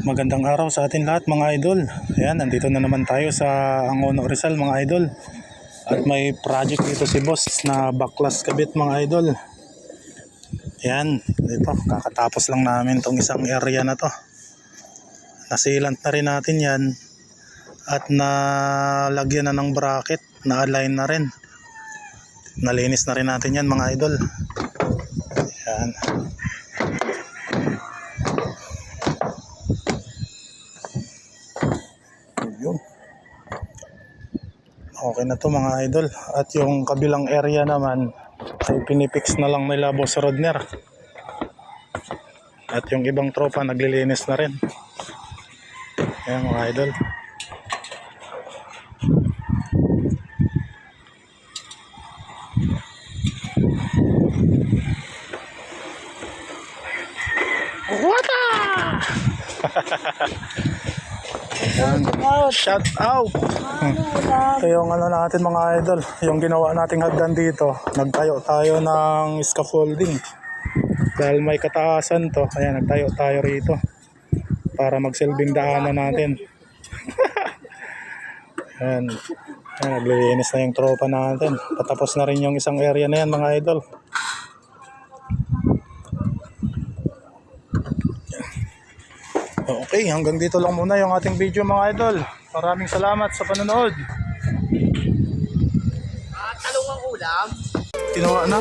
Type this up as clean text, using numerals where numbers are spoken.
Magandang araw sa atin lahat mga idol. Ayan, nandito na naman tayo sa Angono Rizal mga idol. At may project dito si boss na baklas kabit mga idol. Ayan, dito kakatapos lang namin tong isang area na to. Nasilant na rin natin yan. At nalagyan na ng bracket, na-align na rin. Nalinis na rin natin yan mga idol. Ayan. Okay na to mga idol. At yung kabilang area naman ay pinipix na lang nila Boss Rodner. At yung ibang tropa naglilinis na rin. Ayan mga idol. Wata! Shout out! Ito yung ano natin mga idol, yung ginawa nating hagdan dito. Nagtayo tayo ng scaffolding dahil may kataasan to, kaya nagtayo tayo rito para magsilbing daanan natin. Ayan. Ayan, naglilinis na yung tropa natin. Patapos na rin yung isang area na yan mga idol. Okay, hanggang dito lang muna yung ating video mga idol. Maraming salamat sa panonood. Talong ang ulam. Tinawa na.